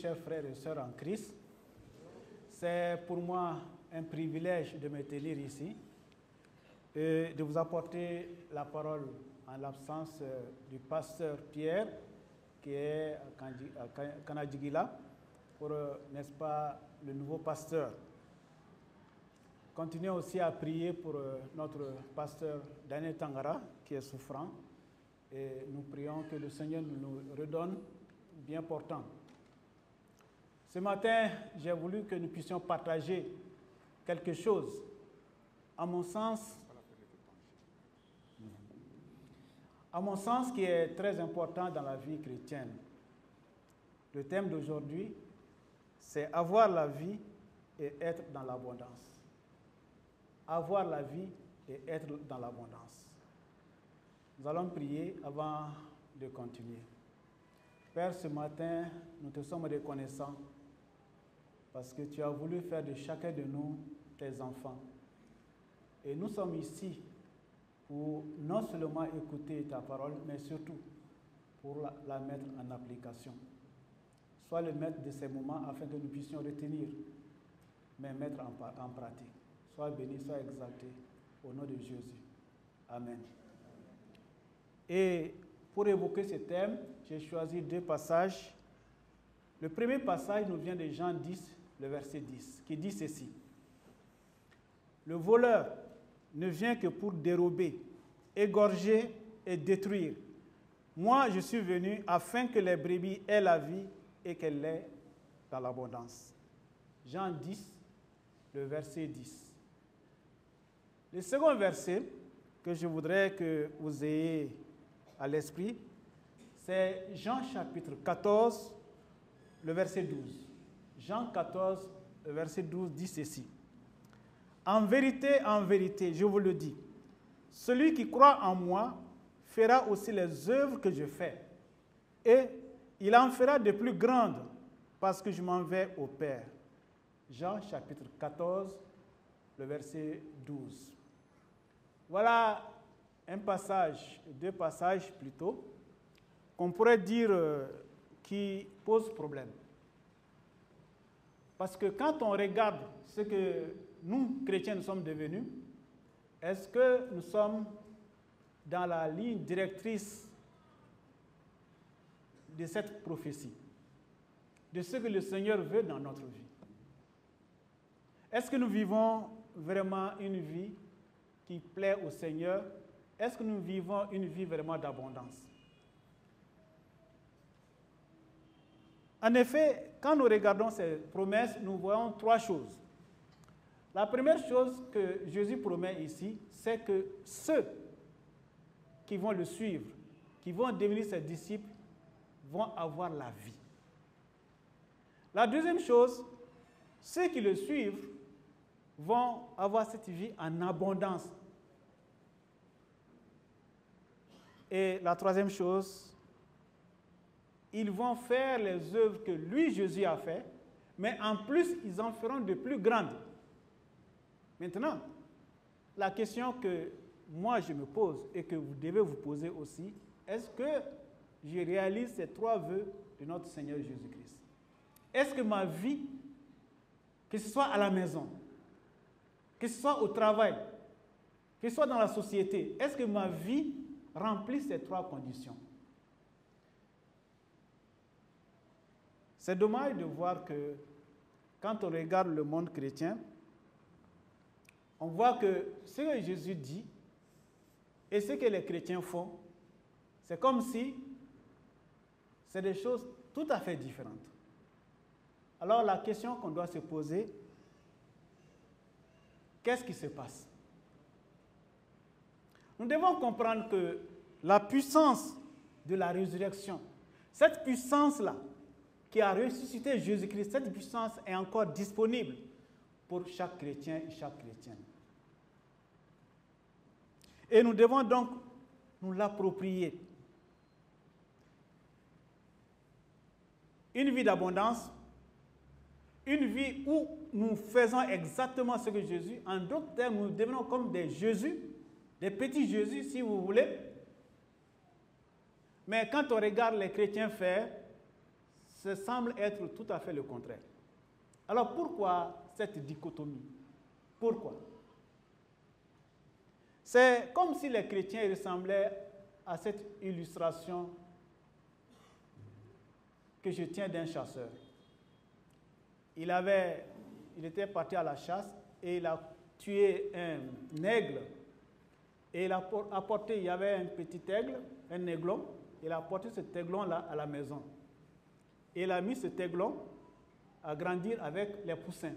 chers frères et sœurs en Christ. C'est pour moi un privilège de me tenir ici et de vous apporter la parole en l'absence du pasteur Pierre qui est à Kanadjigila pour, n'est-ce pas, le nouveau pasteur. Continuez aussi à prier pour notre pasteur Daniel Tangara qui est souffrant et nous prions que le Seigneur nous redonne bien portant. Ce matin, j'ai voulu que nous puissions partager quelque chose. À mon sens, qui est très important dans la vie chrétienne. Le thème d'aujourd'hui, c'est avoir la vie et être dans l'abondance. Avoir la vie et être dans l'abondance. Nous allons prier avant de continuer. Père, ce matin, nous te sommes reconnaissants parce que tu as voulu faire de chacun de nous tes enfants. Et nous sommes ici pour non seulement écouter ta parole, mais surtout pour la mettre en application. Sois le maître de ces moments afin que nous puissions retenir, mais mettre en pratique. Sois béni, sois exalté, au nom de Jésus. Amen. Et pour évoquer ce thème, j'ai choisi deux passages. Le premier passage nous vient de Jean 10, le verset 10, qui dit ceci. Le voleur ne vient que pour dérober, égorger et détruire. Moi, je suis venu afin que les brebis aient la vie et qu'elle l'ait dans l'abondance. Jean 10, le verset 10. Le second verset que je voudrais que vous ayez à l'esprit, c'est Jean chapitre 14, le verset 12. Jean 14, le verset 12 dit ceci. En vérité, je vous le dis, celui qui croit en moi fera aussi les œuvres que je fais, et il en fera de plus grandes, parce que je m'en vais au Père. Jean chapitre 14, le verset 12. Voilà un passage, deux passages plutôt, qu'on pourrait dire qui posent problème. Parce que quand on regarde ce que nous, chrétiens, nous sommes devenus, est-ce que nous sommes dans la ligne directrice de cette prophétie, de ce que le Seigneur veut dans notre vie? Est-ce que nous vivons vraiment une vie qui plaît au Seigneur? Est-ce que nous vivons une vie vraiment d'abondance? En effet, quand nous regardons ces promesses, nous voyons trois choses. La première chose que Jésus promet ici, c'est que ceux qui vont le suivre, qui vont devenir ses disciples, vont avoir la vie. La deuxième chose, ceux qui le suivent vont avoir cette vie en abondance. Et la troisième chose, ils vont faire les œuvres que lui, Jésus, a fait, mais en plus, ils en feront de plus grandes. Maintenant, la question que moi je me pose et que vous devez vous poser aussi, est-ce que je réalise ces trois vœux de notre Seigneur Jésus-Christ? Est-ce que ma vie, que ce soit à la maison, que ce soit au travail, que ce soit dans la société, est-ce que ma vie remplit ces trois conditions? C'est dommage de voir que quand on regarde le monde chrétien, on voit que ce que Jésus dit et ce que les chrétiens font, c'est comme si c'est des choses tout à fait différentes. Alors la question qu'on doit se poser, qu'est-ce qui se passe? Nous devons comprendre que la puissance de la résurrection, cette puissance-là qui a ressuscité Jésus-Christ, cette puissance est encore disponible pour chaque chrétien et chaque chrétienne. Et nous devons donc nous l'approprier. Une vie d'abondance, une vie où nous faisons exactement ce que Jésus, en d'autres termes, nous devenons comme des Jésus, des petits Jésus si vous voulez. Mais quand on regarde les chrétiens faire, ça semble être tout à fait le contraire. Alors pourquoi cette dichotomie? Pourquoi? C'est comme si les chrétiens ressemblaient à cette illustration que je tiens d'un chasseur. Il était parti à la chasse et il a tué un aigle. Et il a apporté, il y avait un petit aigle, un aiglon, il a apporté cet aiglon-là à la maison. Et il a mis cet aiglon à grandir avec les poussins.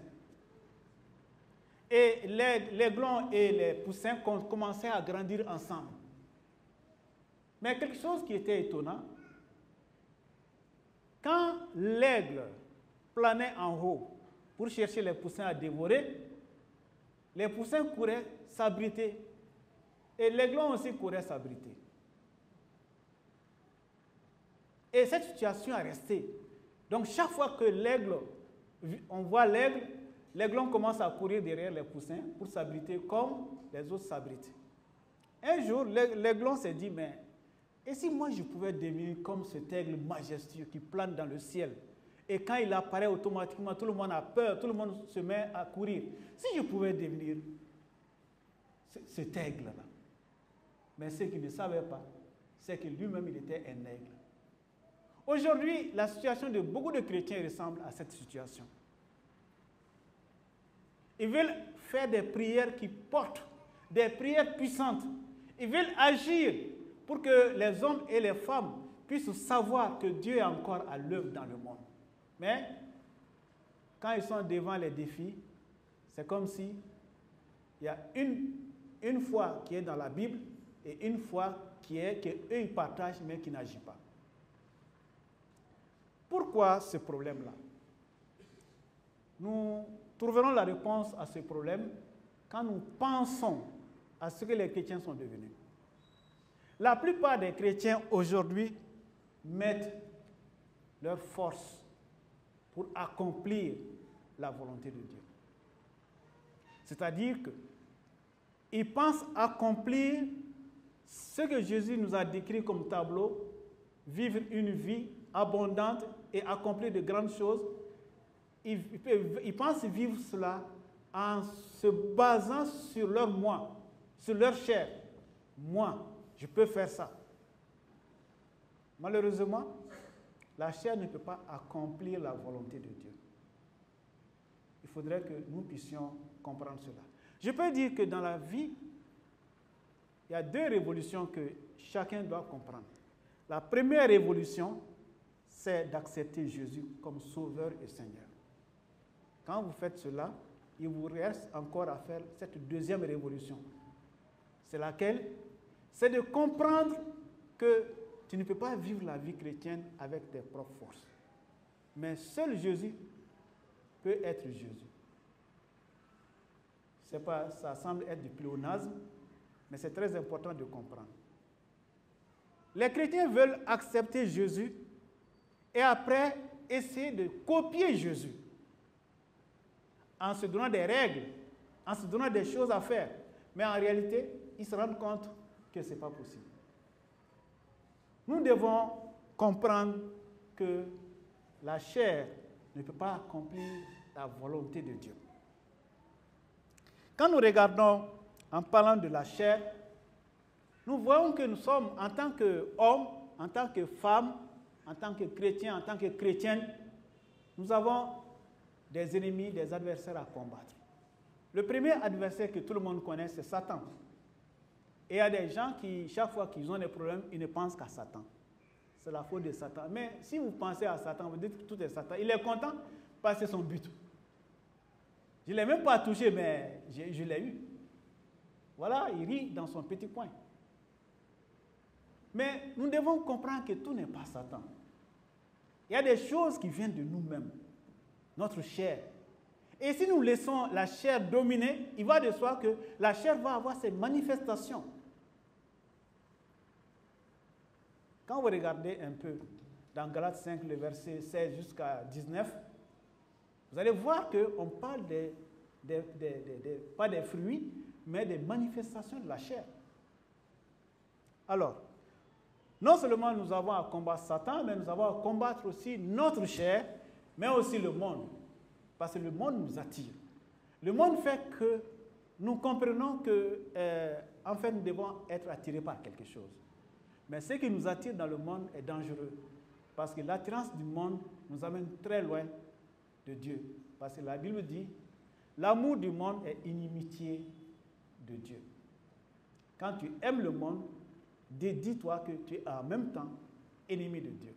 Et l'aiglon et les poussins commençaient à grandir ensemble. Mais quelque chose qui était étonnant, quand l'aigle planait en haut pour chercher les poussins à dévorer, les poussins couraient s'abriter. Et l'aiglon aussi courait s'abriter. Et cette situation est restée. Donc chaque fois que on voit l'aigle, l'aiglon commence à courir derrière les poussins pour s'abriter comme les autres s'abritent. Un jour, l'aiglon s'est dit, mais et si moi je pouvais devenir comme cet aigle majestueux qui plane dans le ciel? Et quand il apparaît automatiquement, tout le monde a peur, tout le monde se met à courir. Si je pouvais devenir cet aigle-là. Mais ce qu'il ne savait pas, c'est que lui-même, il était un aigle. Aujourd'hui, la situation de beaucoup de chrétiens ressemble à cette situation. Ils veulent faire des prières qui portent, des prières puissantes. Ils veulent agir pour que les hommes et les femmes puissent savoir que Dieu est encore à l'œuvre dans le monde. Mais quand ils sont devant les défis, c'est comme si il y a une foi qui est dans la Bible et une foi qu'eux ils partagent mais qui n'agit pas. Pourquoi ce problème-là? Nous trouverons la réponse à ce problème quand nous pensons à ce que les chrétiens sont devenus. La plupart des chrétiens aujourd'hui mettent leur force pour accomplir la volonté de Dieu. C'est-à-dire qu'ils pensent accomplir ce que Jésus nous a décrit comme tableau, vivre une vie abondante et accomplir de grandes choses. Ils pensent vivre cela en se basant sur leur moi, sur leur chair. Moi, je peux faire ça. Malheureusement, la chair ne peut pas accomplir la volonté de Dieu. Il faudrait que nous puissions comprendre cela. Je peux dire que dans la vie, il y a deux révolutions que chacun doit comprendre. La première révolution, c'est d'accepter Jésus comme Sauveur et Seigneur. Quand vous faites cela, il vous reste encore à faire cette deuxième révolution. C'est laquelle? C'est de comprendre que tu ne peux pas vivre la vie chrétienne avec tes propres forces. Mais seul Jésus peut être Jésus. Ça semble être du pléonasme, mais c'est très important de comprendre. Les chrétiens veulent accepter Jésus et après essayer de copier Jésus en se donnant des règles, en se donnant des choses à faire. Mais en réalité, ils se rendent compte que ce n'est pas possible. Nous devons comprendre que la chair ne peut pas accomplir la volonté de Dieu. Quand nous regardons en parlant de la chair, nous voyons que nous sommes, en tant qu'hommes, en tant que femmes, en tant que chrétiens, en tant que chrétiennes, nous avons des ennemis, des adversaires à combattre. Le premier adversaire que tout le monde connaît, c'est Satan. Et il y a des gens qui, chaque fois qu'ils ont des problèmes, ils ne pensent qu'à Satan. C'est la faute de Satan. Mais si vous pensez à Satan, vous dites que tout est Satan. Il est content parce que c'est son but. Je ne l'ai même pas touché, mais je l'ai eu. Voilà, il rit dans son petit coin. Mais nous devons comprendre que tout n'est pas Satan. Il y a des choses qui viennent de nous-mêmes, notre chair. Et si nous laissons la chair dominer, il va de soi que la chair va avoir ses manifestations. Quand vous regardez un peu dans Galates 5, le verset 16 jusqu'à 19, vous allez voir qu'on parle pas des fruits, mais des manifestations de la chair. Alors, Non seulement nous avons à combattre Satan, mais nous avons à combattre aussi notre chair, mais aussi le monde. Parce que le monde nous attire. Le monde fait que nous comprenons que, en fait, nous devons être attirés par quelque chose. Mais ce qui nous attire dans le monde est dangereux. Parce que l'attirance du monde nous amène très loin de Dieu. Parce que la Bible dit, l'amour du monde est inimitié de Dieu. Quand tu aimes le monde, dis-toi que tu es en même temps ennemi de Dieu.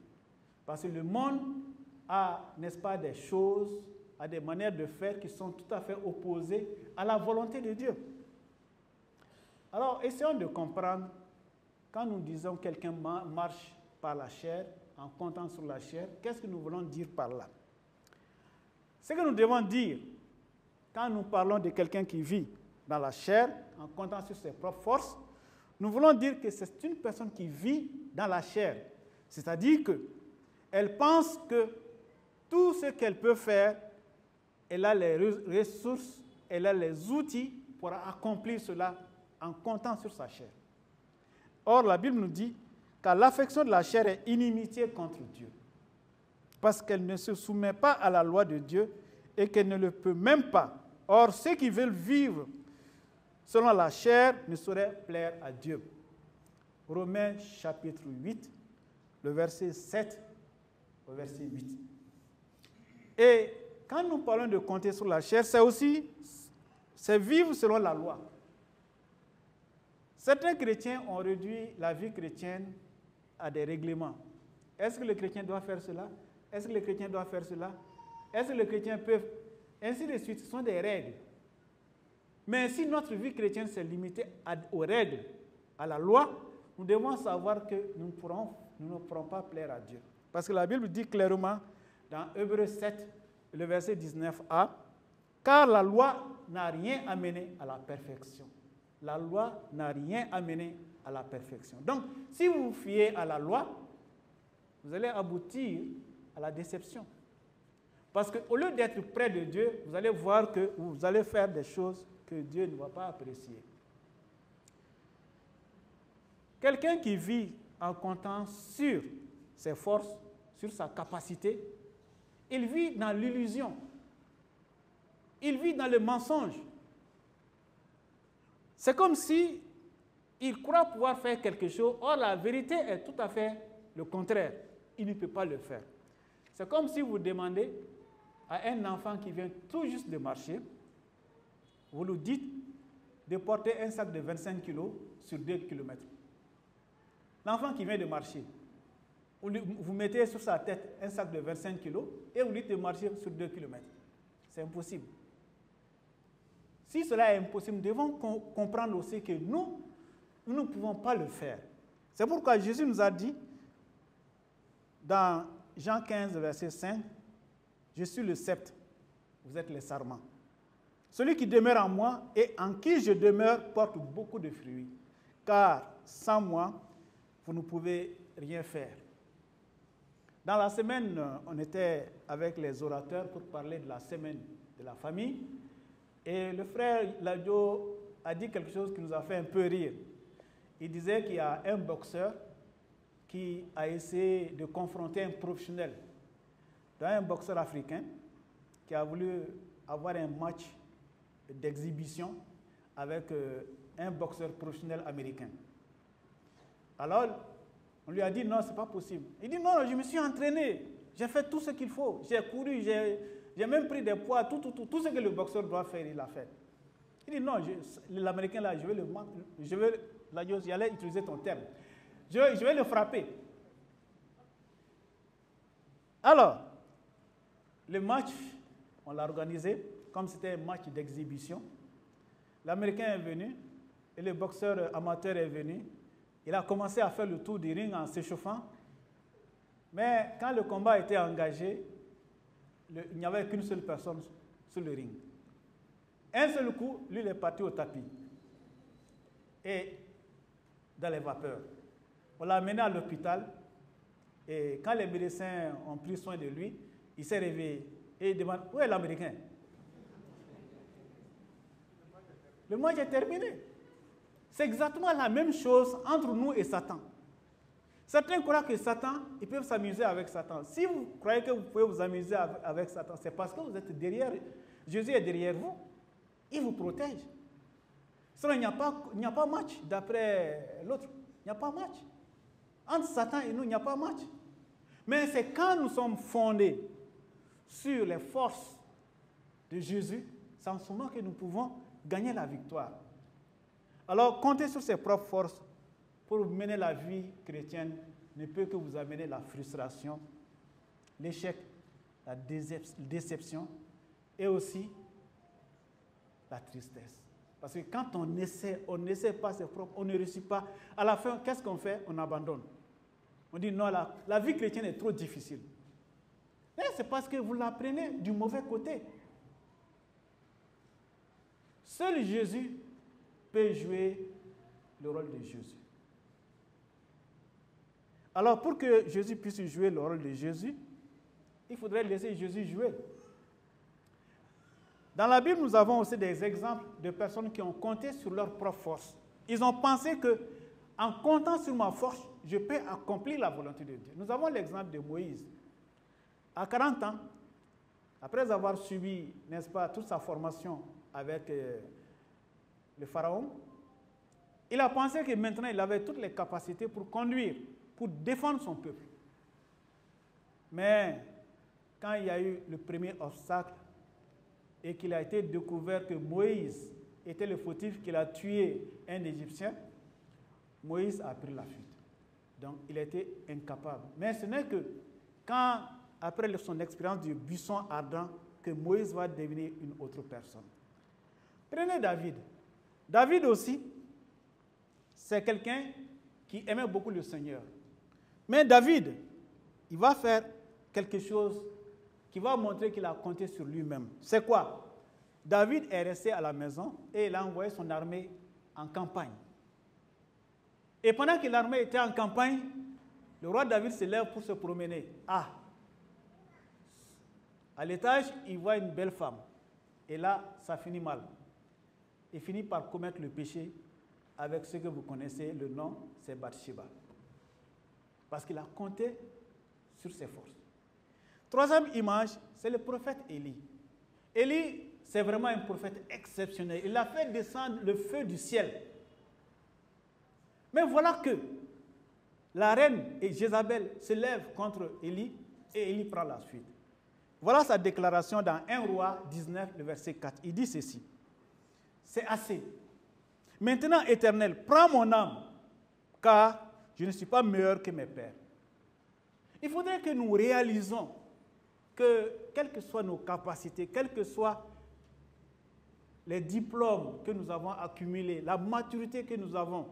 Parce que le monde a, n'est-ce pas, des choses, a des manières de faire qui sont tout à fait opposées à la volonté de Dieu. Alors, essayons de comprendre, quand nous disons que quelqu'un marche par la chair, en comptant sur la chair, qu'est-ce que nous voulons dire par là? Ce que nous devons dire, quand nous parlons de quelqu'un qui vit dans la chair, en comptant sur ses propres forces, nous voulons dire que c'est une personne qui vit dans la chair. C'est-à-dire qu'elle pense que tout ce qu'elle peut faire, elle a les ressources, elle a les outils pour accomplir cela en comptant sur sa chair. Or, la Bible nous dit que l'affection de la chair est inimitié contre Dieu, parce qu'elle ne se soumet pas à la loi de Dieu et qu'elle ne le peut même pas. Or, ceux qui veulent vivre selon la chair ne sauraient plaire à Dieu. Romains chapitre 8, le verset 7 au verset 8. Et quand nous parlons de compter sur la chair, c'est vivre selon la loi. Certains chrétiens ont réduit la vie chrétienne à des règlements. Est-ce que le chrétien doit faire cela? Est-ce que le chrétien doit faire cela? Est-ce que le chrétien peut... Ainsi de suite, ce sont des règles. Mais si notre vie chrétienne s'est limitée aux règles, à la loi, nous devons savoir que nous ne pourrons pas plaire à Dieu. Parce que la Bible dit clairement dans Hébreux 7, le verset 19a, « Car la loi n'a rien amené à la perfection. » La loi n'a rien amené à la perfection. Donc, si vous vous fiez à la loi, vous allez aboutir à la déception. Parce qu'au lieu d'être près de Dieu, vous allez voir que vous allez faire des choses que Dieu ne va pas apprécier. Quelqu'un qui vit en comptant sur ses forces, sur sa capacité, il vit dans l'illusion. Il vit dans le mensonge. C'est comme si il croit pouvoir faire quelque chose, or la vérité est tout à fait le contraire. Il ne peut pas le faire. C'est comme si vous demandez à un enfant qui vient tout juste de marcher, vous lui dites de porter un sac de 25 kg sur 2 km. L'enfant qui vient de marcher, vous mettez sur sa tête un sac de 25 kg et vous lui dites de marcher sur 2 km. C'est impossible. Si cela est impossible, nous devons comprendre aussi que nous ne pouvons pas le faire. C'est pourquoi Jésus nous a dit, dans Jean 15, verset 5, « Je suis le sceptre, vous êtes les sarments. Celui qui demeure en moi et en qui je demeure porte beaucoup de fruits, car sans moi, vous ne pouvez rien faire. » Dans la semaine, on était avec les orateurs pour parler de la semaine de la famille. Et le frère Ladio a dit quelque chose qui nous a fait un peu rire. Il disait qu'il y a un boxeur qui a essayé de confronter un professionnel, un boxeur africain, qui a voulu avoir un match d'exhibition avec un boxeur professionnel américain. Alors, on lui a dit non, ce n'est pas possible. Il dit non, je me suis entraîné, j'ai fait tout ce qu'il faut, j'ai couru, j'ai même pris des poids, tout ce que le boxeur doit faire, il l'a fait. Il dit non, l'Américain là, j'allais utiliser ton terme, je vais le frapper. Alors, le match, on l'a organisé, comme c'était un match d'exhibition. L'Américain est venu et le boxeur amateur est venu. Il a commencé à faire le tour du ring en s'échauffant. Mais quand le combat a été engagé, il n'y avait qu'une seule personne sur le ring. Un seul coup, lui, il est parti au tapis. Et dans les vapeurs. On l'a amené à l'hôpital. Et quand les médecins ont pris soin de lui, il s'est réveillé. Et il demande, où est l'Américain? Le match est terminé. C'est exactement la même chose entre nous et Satan. Certains croient que Satan, ils peuvent s'amuser avec Satan. Si vous croyez que vous pouvez vous amuser avec Satan, c'est parce que vous êtes derrière, Jésus est derrière vous. Il vous protège. Sinon, il n'y a pas match d'après l'autre. Il n'y a pas match. Entre Satan et nous, il n'y a pas match. Mais c'est quand nous sommes fondés sur les forces de Jésus, c'est en ce moment que nous pouvons gagner la victoire. Alors, compter sur ses propres forces pour mener la vie chrétienne ne peut que vous amener la frustration, l'échec, la déception et aussi la tristesse. Parce que quand on n'essaie pas ses propres, on ne réussit pas. À la fin, qu'est-ce qu'on fait? On abandonne. On dit non, la vie chrétienne est trop difficile. Et c'est parce que vous la prenez du mauvais côté. Seul Jésus peut jouer le rôle de Jésus. Alors, pour que Jésus puisse jouer le rôle de Jésus, il faudrait laisser Jésus jouer. Dans la Bible, nous avons aussi des exemples de personnes qui ont compté sur leur propre force. Ils ont pensé que, en comptant sur ma force, je peux accomplir la volonté de Dieu. Nous avons l'exemple de Moïse. À 40 ans, après avoir suivi, n'est-ce pas, toute sa formation avec le Pharaon, il a pensé que maintenant il avait toutes les capacités pour conduire, pour défendre son peuple. Mais quand il y a eu le premier obstacle et qu'il a été découvert que Moïse était le fautif, qu'il a tué un Égyptien, Moïse a pris la fuite. Donc il a été incapable. Mais ce n'est que quand, après son expérience du buisson ardent, que Moïse va devenir une autre personne. Prenez David. David aussi, c'est quelqu'un qui aimait beaucoup le Seigneur. Mais David, il va faire quelque chose qui va montrer qu'il a compté sur lui-même. C'est quoi? David est resté à la maison et il a envoyé son armée en campagne. Et pendant que l'armée était en campagne, le roi David se lève pour se promener. Ah! À l'étage, il voit une belle femme. Et là, ça finit mal. Il finit par commettre le péché avec ce que vous connaissez, le nom, c'est Bathsheba. Parce qu'il a compté sur ses forces. Troisième image, c'est le prophète Élie. Élie, c'est vraiment un prophète exceptionnel. Il a fait descendre le feu du ciel. Mais voilà que la reine et Jézabel se lèvent contre Élie et Élie prend la suite. Voilà sa déclaration dans 1 Roi 19, le verset 4. Il dit ceci. C'est assez. Maintenant, Éternel, prends mon âme, car je ne suis pas meilleur que mes pères. Il faudrait que nous réalisons que, quelles que soient nos capacités, quels que soient les diplômes que nous avons accumulés, la maturité que nous avons,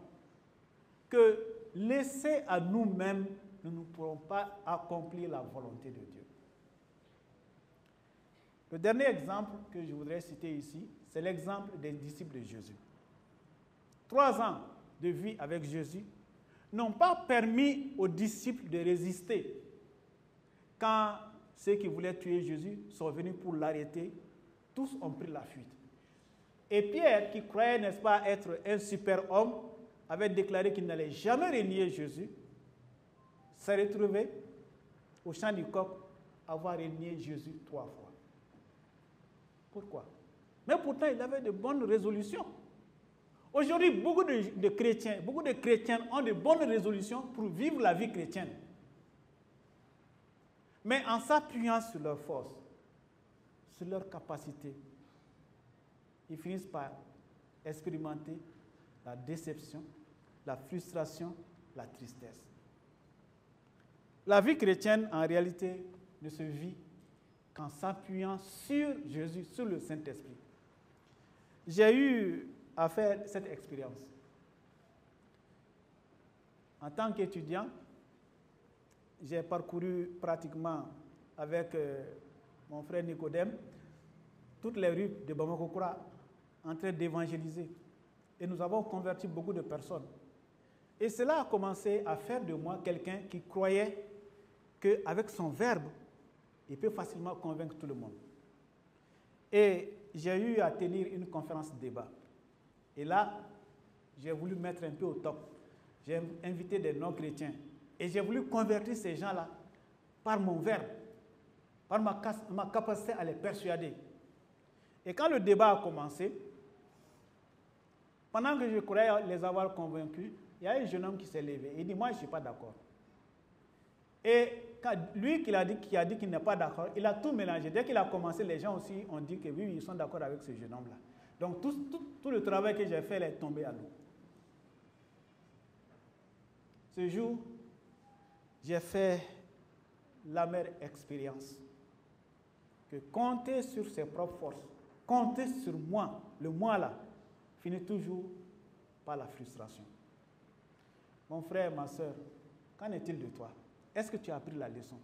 que laissés à nous-mêmes, nous ne pourrons pas accomplir la volonté de Dieu. Le dernier exemple que je voudrais citer ici, c'est l'exemple des disciples de Jésus. 3 ans de vie avec Jésus n'ont pas permis aux disciples de résister quand ceux qui voulaient tuer Jésus sont venus pour l'arrêter. Tous ont pris la fuite. Et Pierre, qui croyait, n'est-ce pas, être un super homme, avait déclaré qu'il n'allait jamais renier Jésus, s'est retrouvé au champ du coq, avoir renié Jésus 3 fois. Pourquoi? Mais pourtant, il avait de bonnes résolutions. Aujourd'hui, beaucoup de chrétiens ont de bonnes résolutions pour vivre la vie chrétienne. Mais en s'appuyant sur leur force, sur leur capacité, ils finissent par expérimenter la déception, la frustration, la tristesse. La vie chrétienne, en réalité, ne se vit qu'en s'appuyant sur Jésus, sur le Saint-Esprit. J'ai eu à faire cette expérience. En tant qu'étudiant, j'ai parcouru pratiquement avec mon frère Nicodème toutes les rues de Bamako-Koura en train d'évangéliser. Et nous avons converti beaucoup de personnes. Et cela a commencé à faire de moi quelqu'un qui croyait qu'avec son verbe, il peut facilement convaincre tout le monde. Et j'ai eu à tenir une conférence débat. Et là, j'ai voulu mettre un peu au top. J'ai invité des non-chrétiens Et j'ai voulu convertir ces gens-là par mon verbe, par ma capacité à les persuader. Et quand le débat a commencé, pendant que je croyais les avoir convaincus, il y a un jeune homme qui s'est levé. Il dit, moi, je ne suis pas d'accord. Et quand lui qui a dit qu'il n'est pas d'accord, il a tout mélangé. Dès qu'il a commencé, les gens aussi ont dit que oui, ils sont d'accord avec ce jeune homme-là. Donc tout le travail que j'ai fait est tombé à l'eau. Ce jour, j'ai fait l'amère expérience que compter sur ses propres forces, compter sur moi, le moi là, finit toujours par la frustration. Mon frère, ma soeur, qu'en est-il de toi? Est-ce que tu as appris la leçon?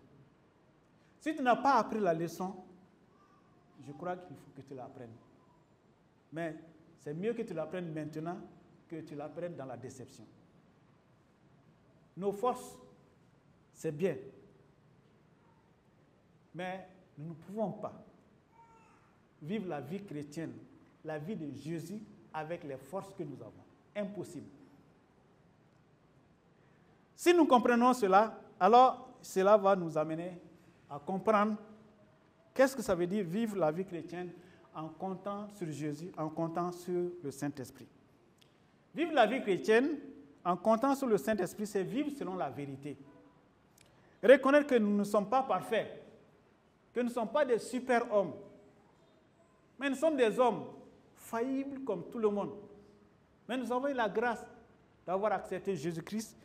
Si tu n'as pas appris la leçon, je crois qu'il faut que tu l'apprennes. Mais c'est mieux que tu l'apprennes maintenant que tu l'apprennes dans la déception. Nos forces, c'est bien. Mais nous ne pouvons pas vivre la vie chrétienne, la vie de Jésus avec les forces que nous avons. Impossible. Si nous comprenons cela, alors cela va nous amener à comprendre qu'est-ce que ça veut dire vivre la vie chrétienne en comptant sur Jésus, en comptant sur le Saint-Esprit. Vivre la vie chrétienne en comptant sur le Saint-Esprit, c'est vivre selon la vérité. Reconnaître que nous ne sommes pas parfaits, que nous ne sommes pas des super-hommes, mais nous sommes des hommes faillibles comme tout le monde. Mais nous avons eu la grâce d'avoir accepté Jésus-Christ.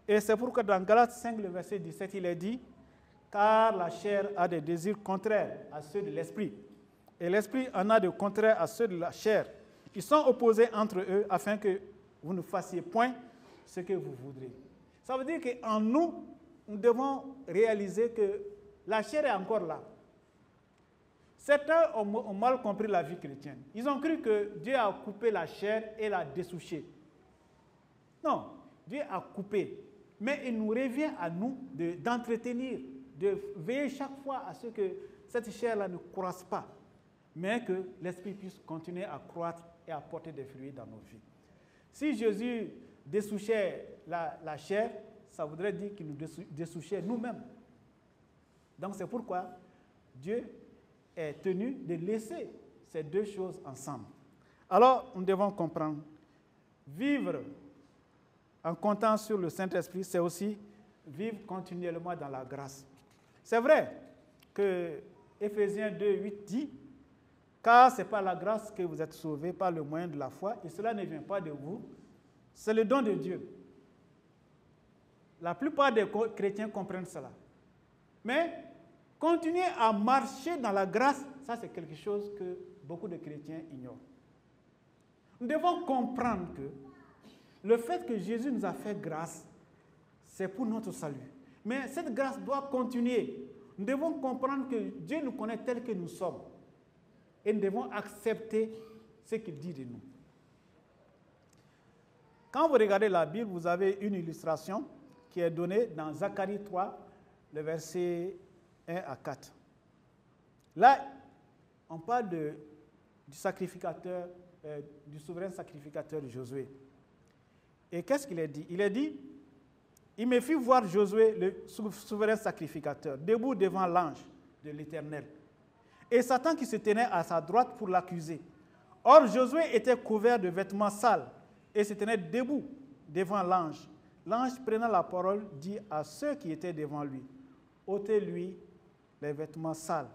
Et c'est pourquoi dans Galates 5, le verset 17, il est dit « Car la chair a des désirs contraires à ceux de l'esprit, et l'esprit en a de contraires à ceux de la chair. Ils sont opposés entre eux afin que vous ne fassiez point ce que vous voudrez. » Ça veut dire qu'en nous, nous devons réaliser que la chair est encore là. Certains ont mal compris la vie chrétienne. Ils ont cru que Dieu a coupé la chair et l'a dessouchée. Non, Dieu a coupé. Mais il nous revient à nous d'entretenir, de veiller chaque fois à ce que cette chair-là ne croisse pas, mais que l'Esprit puisse continuer à croître et à porter des fruits dans nos vies. Si Jésus dessouchait la chair, ça voudrait dire qu'il nous dessouchait nous-mêmes. Donc c'est pourquoi Dieu est tenu de laisser ces deux choses ensemble. Alors, nous devons comprendre, vivre en comptant sur le Saint-Esprit, c'est aussi vivre continuellement dans la grâce. C'est vrai que Éphésiens 2, 8 dit « Car c'est par la grâce que vous êtes sauvés par le moyen de la foi, et cela ne vient pas de vous, c'est le don de Dieu. » La plupart des chrétiens comprennent cela. Mais continuer à marcher dans la grâce, ça c'est quelque chose que beaucoup de chrétiens ignorent. Nous devons comprendre que le fait que Jésus nous a fait grâce, c'est pour notre salut. Mais cette grâce doit continuer. Nous devons comprendre que Dieu nous connaît tel que nous sommes. Et nous devons accepter ce qu'il dit de nous. Quand vous regardez la Bible, vous avez une illustration qui est donnée dans Zacharie 3, le verset 1 à 4. Là, on parle du sacrificateur, du souverain sacrificateur Josué. Et qu'est-ce qu'il a dit? Il a dit, il me fit voir Josué, le souverain sacrificateur, debout devant l'ange de l'Éternel. Et Satan qui se tenait à sa droite pour l'accuser. Or, Josué était couvert de vêtements sales et se tenait debout devant l'ange. L'ange, prenant la parole, dit à ceux qui étaient devant lui, ôtez-lui les vêtements sales.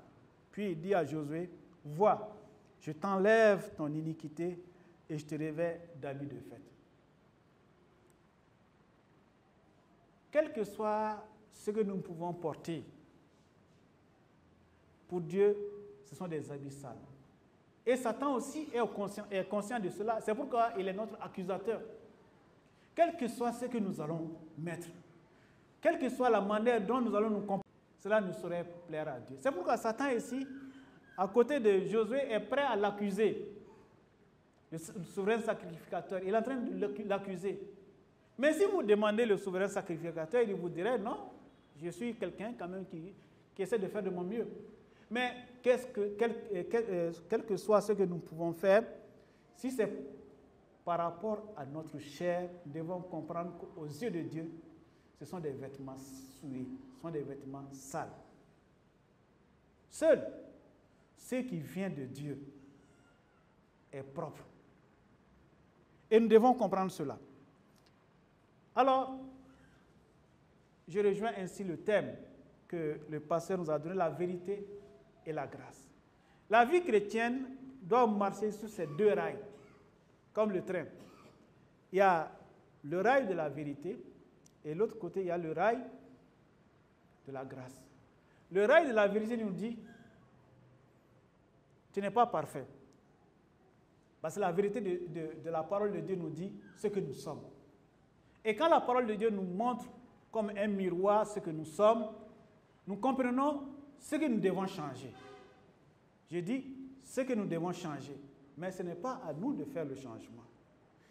Puis il dit à Josué, vois, je t'enlève ton iniquité et je te revêts d'habits de fête. Quel que soit ce que nous pouvons porter, pour Dieu, ce sont des habits sales. Et Satan aussi est conscient de cela. C'est pourquoi il est notre accusateur. Quel que soit ce que nous allons mettre, quelle que soit la manière dont nous allons nous comporter, cela ne saurait plaire à Dieu. C'est pourquoi Satan ici, à côté de Josué, est prêt à l'accuser. Le souverain sacrificateur, il est en train de l'accuser. Mais si vous demandez le souverain sacrificateur, il vous dirait non, je suis quelqu'un quand même qui essaie de faire de mon mieux. Mais quel que soit ce que nous pouvons faire, si c'est par rapport à notre chair, nous devons comprendre qu'aux yeux de Dieu, ce sont des vêtements souillés, ce sont des vêtements sales. Seul ce qui vient de Dieu est propre. Et nous devons comprendre cela. Alors, je rejoins ainsi le thème que le pasteur nous a donné, la vérité et la grâce. La vie chrétienne doit marcher sur ces deux rails, comme le train. Il y a le rail de la vérité et l'autre côté, il y a le rail de la grâce. Le rail de la vérité nous dit, tu n'es pas parfait. Parce que la vérité de la parole de Dieu nous dit ce que nous sommes. Et quand la parole de Dieu nous montre comme un miroir ce que nous sommes, nous comprenons ce que nous devons changer. Je dis ce que nous devons changer, mais ce n'est pas à nous de faire le changement.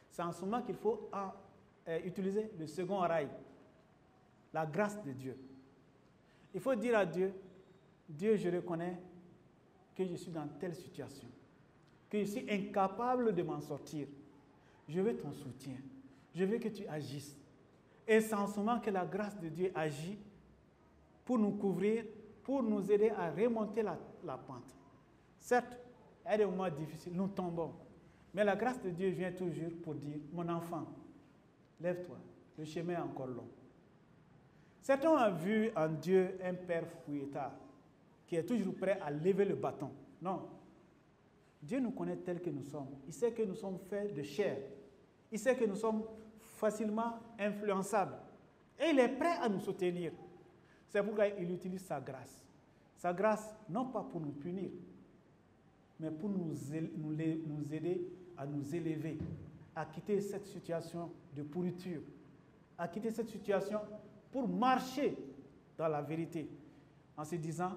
C'est en ce moment qu'il faut utiliser le second rail, la grâce de Dieu. Il faut dire à Dieu, Dieu, je reconnais que je suis dans telle situation, que je suis incapable de m'en sortir. Je veux ton soutien. Je veux que tu agisses. Et c'est en ce moment que la grâce de Dieu agit pour nous couvrir, pour nous aider à remonter la pente. Certes, il y a des moments difficiles, nous tombons. Mais la grâce de Dieu vient toujours pour dire, mon enfant, lève-toi, le chemin est encore long. Certains ont vu en Dieu un père fouettard qui est toujours prêt à lever le bâton. Non. Dieu nous connaît tels que nous sommes. Il sait que nous sommes faits de chair. Il sait que nous sommes facilement influençables. Et il est prêt à nous soutenir. C'est pourquoi il utilise sa grâce. Sa grâce, non pas pour nous punir, mais pour nous aider à nous élever, à quitter cette situation de pourriture, à quitter cette situation pour marcher dans la vérité, en se disant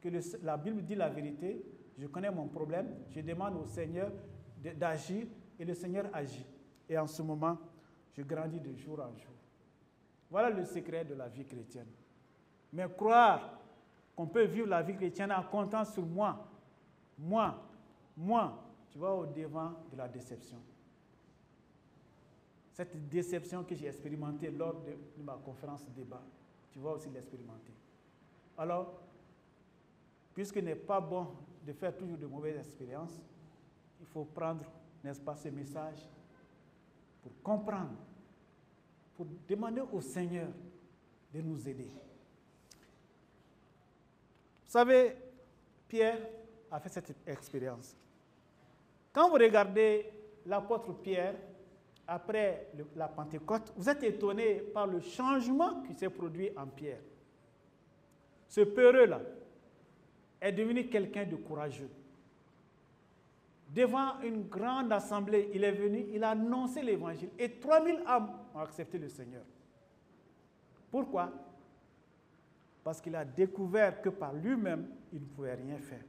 que la Bible dit la vérité, je connais mon problème, je demande au Seigneur d'agir et le Seigneur agit. Et en ce moment, je grandis de jour en jour. Voilà le secret de la vie chrétienne. Mais croire qu'on peut vivre la vie chrétienne en comptant sur moi, tu vas au-devant de la déception. Cette déception que j'ai expérimentée lors de ma conférence débat, tu vas aussi l'expérimenter. Alors, puisqu'il n'est pas bon de faire toujours de mauvaises expériences, il faut prendre, n'est-ce pas, ce message pour comprendre, pour demander au Seigneur de nous aider. Vous savez, Pierre a fait cette expérience. Quand vous regardez l'apôtre Pierre, après la Pentecôte, vous êtes étonné par le changement qui s'est produit en Pierre. Ce peureux-là est devenu quelqu'un de courageux. Devant une grande assemblée, il est venu, il a annoncé l'évangile et 3000 âmes ont accepté le Seigneur. Pourquoi? Parce qu'il a découvert que par lui-même, il ne pouvait rien faire.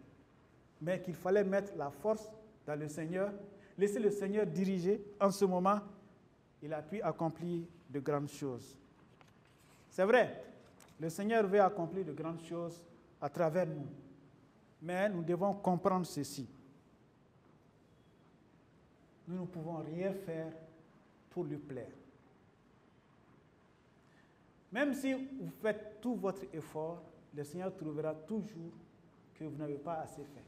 Mais qu'il fallait mettre la force dans le Seigneur, laisser le Seigneur diriger. En ce moment, il a pu accomplir de grandes choses. C'est vrai, le Seigneur veut accomplir de grandes choses à travers nous. Mais nous devons comprendre ceci. Nous ne pouvons rien faire pour lui plaire. Même si vous faites tout votre effort, le Seigneur trouvera toujours que vous n'avez pas assez fait.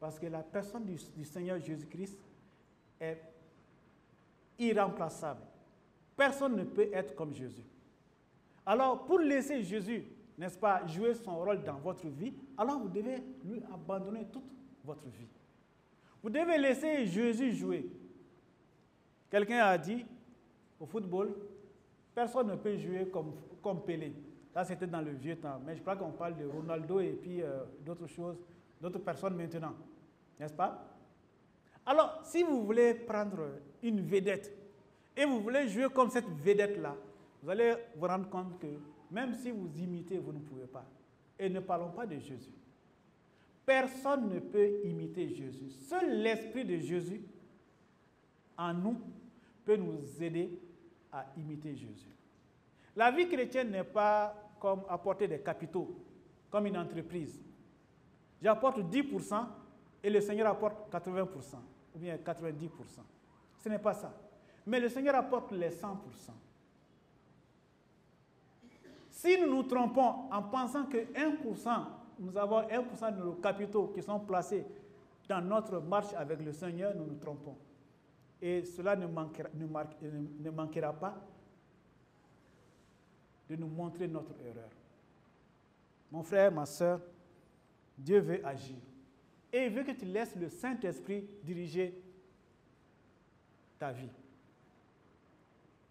Parce que la personne du Seigneur Jésus-Christ est irremplaçable. Personne ne peut être comme Jésus. Alors, pour laisser Jésus, n'est-ce pas, jouer son rôle dans votre vie, alors vous devez lui abandonner toute votre vie. Vous devez laisser Jésus jouer. Quelqu'un a dit, au football, personne ne peut jouer comme Pelé. Ça, c'était dans le vieux temps. Mais je crois qu'on parle de Ronaldo et puis d'autres choses, d'autres personnes maintenant. N'est-ce pas? Alors, si vous voulez prendre une vedette et vous voulez jouer comme cette vedette-là, vous allez vous rendre compte que même si vous imitez, vous ne pouvez pas. Et ne parlons pas de Jésus. Personne ne peut imiter Jésus. Seul l'Esprit de Jésus en nous peut nous aider à imiter Jésus. La vie chrétienne n'est pas comme apporter des capitaux, comme une entreprise. J'apporte 10% et le Seigneur apporte 80%, ou bien 90%. Ce n'est pas ça. Mais le Seigneur apporte les 100%. Si nous nous trompons en pensant que 1%, nous avons 1% de nos capitaux qui sont placés dans notre marche avec le Seigneur, nous nous trompons. Et cela ne manquera pas de nous montrer notre erreur. Mon frère, ma soeur, Dieu veut agir. Et il veut que tu laisses le Saint-Esprit diriger ta vie.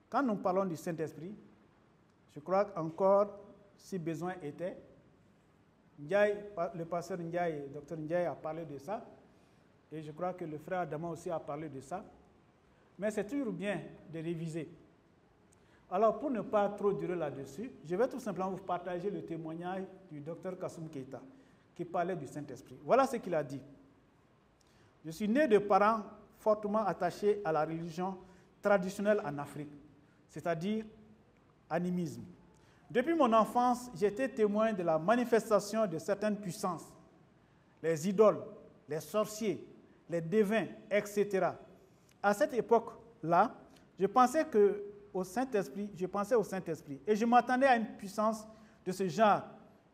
Quand nous parlons du Saint-Esprit, je crois qu'encore, si besoin était, le pasteur Ndiaye, le docteur Ndiaye a parlé de ça, et je crois que le frère Adama aussi a parlé de ça, mais c'est toujours bien de réviser. Alors, pour ne pas trop durer là-dessus, je vais tout simplement vous partager le témoignage du docteur Kassoum Keita, qui parlait du Saint-Esprit. Voilà ce qu'il a dit. Je suis né de parents fortement attachés à la religion traditionnelle en Afrique, c'est-à-dire animisme. Depuis mon enfance, j'étais témoin de la manifestation de certaines puissances, les idoles, les sorciers, les devins, etc. À cette époque-là, je pensais au Saint-Esprit et je m'attendais à une puissance de ce genre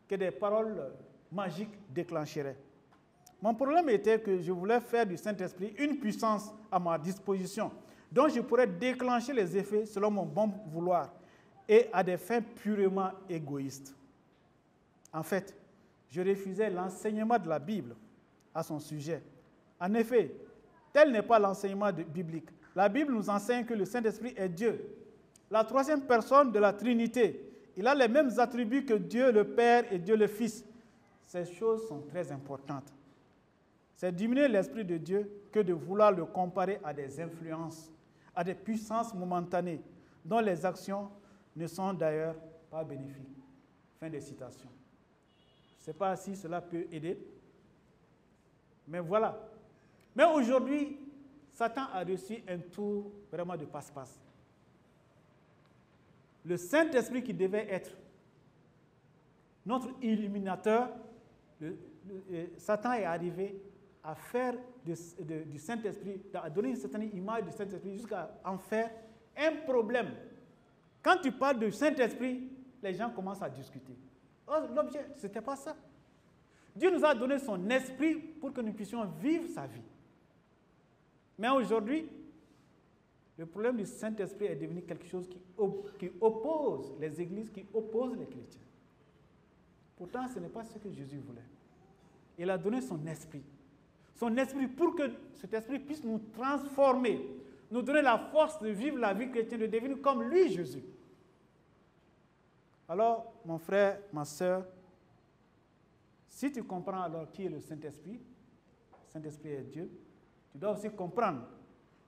que des paroles magiques déclencheraient. Mon problème était que je voulais faire du Saint-Esprit une puissance à ma disposition, dont je pourrais déclencher les effets selon mon bon vouloir et à des fins purement égoïstes. En fait, je refusais l'enseignement de la Bible à son sujet. En effet, tel n'est pas l'enseignement biblique. La Bible nous enseigne que le Saint-Esprit est Dieu, la troisième personne de la Trinité. Il a les mêmes attributs que Dieu le Père et Dieu le Fils. Ces choses sont très importantes. C'est diminuer l'Esprit de Dieu que de vouloir le comparer à des influences, à des puissances momentanées, dont les actions ne sont d'ailleurs pas bénéfiques. Fin de citation. Je ne sais pas si cela peut aider, mais voilà. Mais aujourd'hui, Satan a reçu un tour vraiment de passe-passe. Le Saint-Esprit qui devait être notre illuminateur, Satan est arrivé à faire du Saint-Esprit, à donner une certaine image du Saint-Esprit jusqu'à en faire un problème. Quand tu parles du Saint-Esprit, les gens commencent à discuter. Oh, l'objet, ce n'était pas ça. Dieu nous a donné son esprit pour que nous puissions vivre sa vie. Mais aujourd'hui, le problème du Saint-Esprit est devenu quelque chose qui oppose les églises, qui oppose les chrétiens. Pourtant, ce n'est pas ce que Jésus voulait. Il a donné son esprit. Son esprit pour que cet esprit puisse nous transformer, nous donner la force de vivre la vie chrétienne, de devenir comme lui, Jésus. Alors, mon frère, ma soeur, si tu comprends alors qui est le Saint-Esprit est Dieu, tu dois aussi comprendre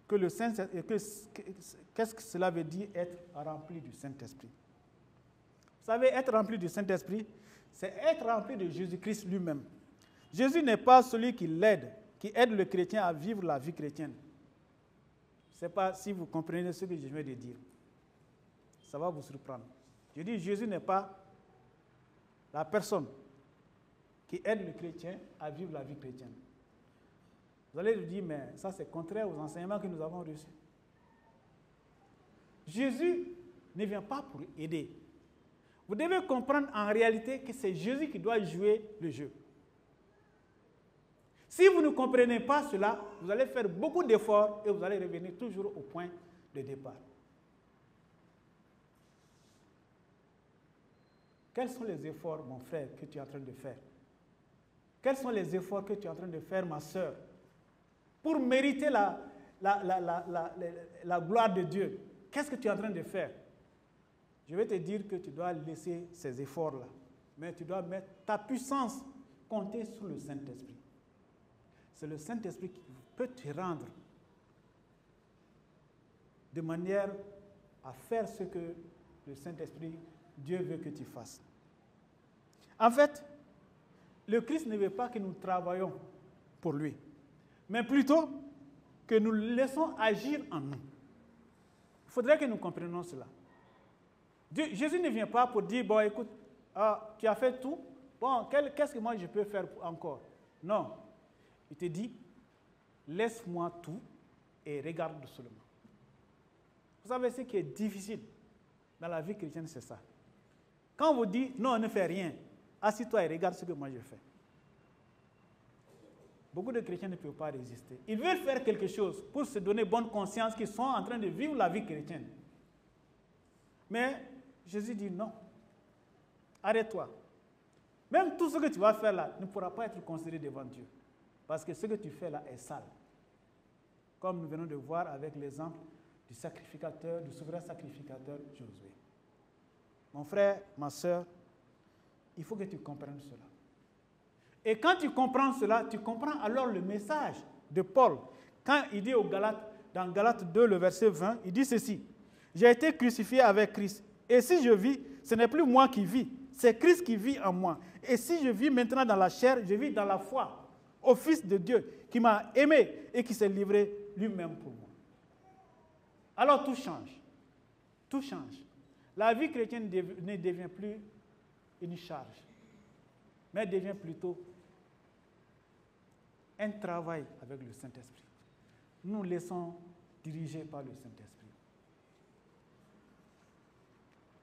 que le Saint-Esprit, qu'est-ce que cela veut dire être rempli du Saint-Esprit. Vous savez, être rempli du Saint-Esprit, c'est être rempli de Jésus-Christ lui-même. Jésus n'est pas celui qui aide le chrétien à vivre la vie chrétienne. Je ne sais pas si vous comprenez ce que je viens de dire. Ça va vous surprendre. Je dis, Jésus n'est pas la personne qui aide le chrétien à vivre la vie chrétienne. Vous allez lui dire, mais ça c'est contraire aux enseignements que nous avons reçus. Jésus ne vient pas pour aider. Vous devez comprendre en réalité que c'est Jésus qui doit jouer le jeu. Si vous ne comprenez pas cela, vous allez faire beaucoup d'efforts et vous allez revenir toujours au point de départ. Quels sont les efforts, mon frère, que tu es en train de faire? Quels sont les efforts que tu es en train de faire, ma soeur, pour mériter la gloire de Dieu? Qu'est-ce que tu es en train de faire? Je vais te dire que tu dois laisser ces efforts-là, mais tu dois mettre ta puissance, compter sur le Saint-Esprit. C'est le Saint-Esprit qui peut te rendre de manière à faire ce que le Saint-Esprit, Dieu veut que tu fasses. En fait, le Christ ne veut pas que nous travaillions pour lui, mais plutôt que nous le laissons agir en nous. Il faudrait que nous comprenions cela. Jésus ne vient pas pour dire, bon, écoute, tu as fait tout, bon, qu'est-ce que moi je peux faire encore? Non. Il te dit, laisse-moi tout et regarde seulement. Vous savez, ce qui est difficile dans la vie chrétienne, c'est ça. Quand on vous dit non, ne fais rien, assis-toi et regarde ce que moi je fais. Beaucoup de chrétiens ne peuvent pas résister. Ils veulent faire quelque chose pour se donner bonne conscience qu'ils sont en train de vivre la vie chrétienne. Mais Jésus dit non. Arrête-toi. Même tout ce que tu vas faire là ne pourra pas être considéré devant Dieu. Parce que ce que tu fais là est sale. Comme nous venons de voir avec l'exemple du sacrificateur, du souverain sacrificateur Josué. Mon frère, ma soeur, il faut que tu comprennes cela. Et quand tu comprends cela, tu comprends alors le message de Paul. Quand il dit aux Galates, dans Galates 2, le verset 20, il dit ceci. J'ai été crucifié avec Christ. Et si je vis, ce n'est plus moi qui vis, c'est Christ qui vit en moi. Et si je vis maintenant dans la chair, je vis dans la foi au Fils de Dieu qui m'a aimé et qui s'est livré lui-même pour moi. Alors tout change. Tout change. La vie chrétienne ne devient plus une charge, mais devient plutôt un travail avec le Saint-Esprit. Nous nous laissons diriger par le Saint-Esprit.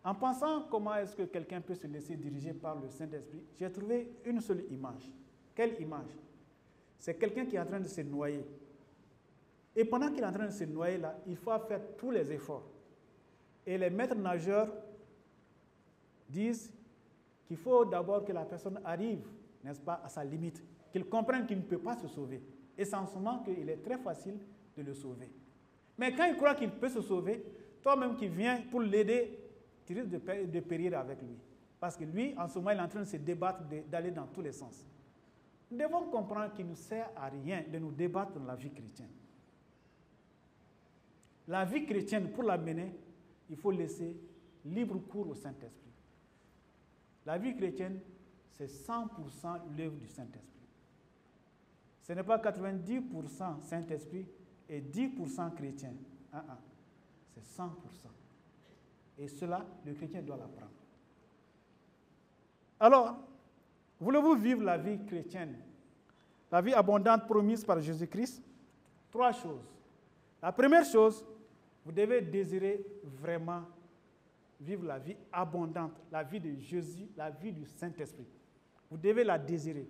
En pensant comment est-ce que quelqu'un peut se laisser diriger par le Saint-Esprit, j'ai trouvé une seule image. Quelle image? C'est quelqu'un qui est en train de se noyer. Et pendant qu'il est en train de se noyer là, il faut faire tous les efforts. Et les maîtres nageurs disent qu'il faut d'abord que la personne arrive, n'est-ce pas, à sa limite, qu'il comprenne qu'il ne peut pas se sauver. Et c'est en ce moment qu'il est très facile de le sauver. Mais quand il croit qu'il peut se sauver, toi-même qui viens pour l'aider, tu risques de périr avec lui. Parce que lui, en ce moment, il est en train de se débattre, d'aller dans tous les sens. Nous devons comprendre qu'il ne sert à rien de nous débattre dans la vie chrétienne. La vie chrétienne, pour la mener, il faut laisser libre cours au Saint-Esprit. La vie chrétienne, c'est 100% l'œuvre du Saint-Esprit. Ce n'est pas 90% Saint-Esprit et 10% chrétien. C'est 100%. Et cela, le chrétien doit l'apprendre. Alors, voulez-vous vivre la vie chrétienne, la vie abondante promise par Jésus-Christ? 3 choses. La première chose, vous devez désirer vraiment vivre la vie abondante, la vie de Jésus, la vie du Saint-Esprit. Vous devez la désirer.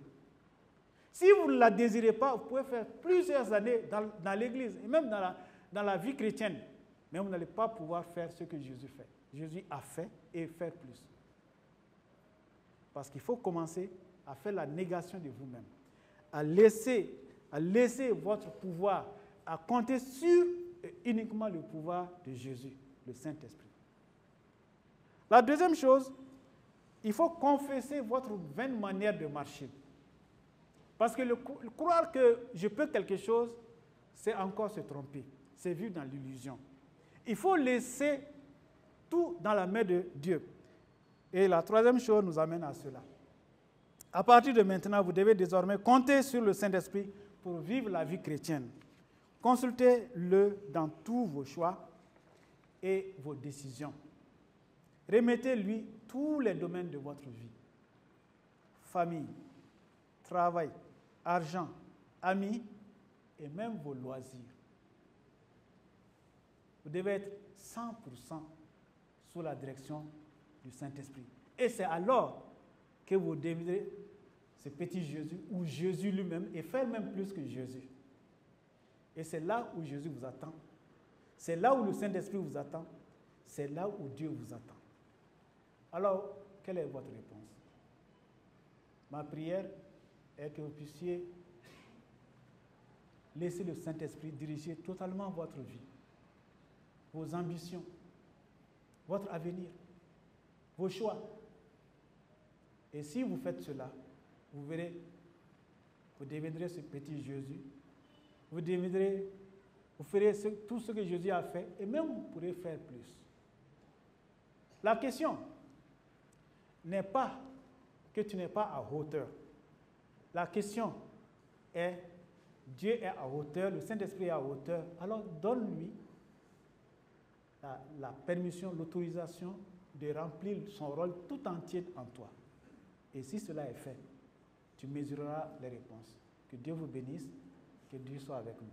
Si vous ne la désirez pas, vous pouvez faire plusieurs années dans l'Église, et même dans la vie chrétienne, mais vous n'allez pas pouvoir faire ce que Jésus fait. Jésus a fait et faire plus. Parce qu'il faut commencer à faire la négation de vous-même, à laisser votre pouvoir, à compter sur uniquement le pouvoir de Jésus, le Saint-Esprit. La deuxième chose, il faut confesser votre vaine manière de marcher. Parce que croire que je peux quelque chose, c'est encore se tromper. C'est vivre dans l'illusion. Il faut laisser tout dans la main de Dieu. Et la troisième chose nous amène à cela. À partir de maintenant, vous devez désormais compter sur le Saint-Esprit pour vivre la vie chrétienne. Consultez-le dans tous vos choix et vos décisions. Remettez-lui tous les domaines de votre vie. Famille, travail, argent, amis et même vos loisirs. Vous devez être 100% sous la direction du Saint-Esprit. Et c'est alors que vous deviendrez ce petit Jésus ou Jésus lui-même et faire même plus que Jésus. Et c'est là où Jésus vous attend. C'est là où le Saint-Esprit vous attend. C'est là où Dieu vous attend. Alors, quelle est votre réponse? Ma prière est que vous puissiez laisser le Saint-Esprit diriger totalement votre vie, vos ambitions, votre avenir, vos choix. Et si vous faites cela, vous verrez, vous deviendrez ce petit Jésus. Vous ferez tout ce que Jésus a fait et même vous pourrez faire plus. La question n'est pas que tu n'es pas à hauteur. La question est, Dieu est à hauteur, le Saint-Esprit est à hauteur, alors donne-lui la permission, l'autorisation de remplir son rôle tout entier en toi. Et si cela est fait, tu mesureras les réponses. Que Dieu vous bénisse, que Dieu soit avec nous.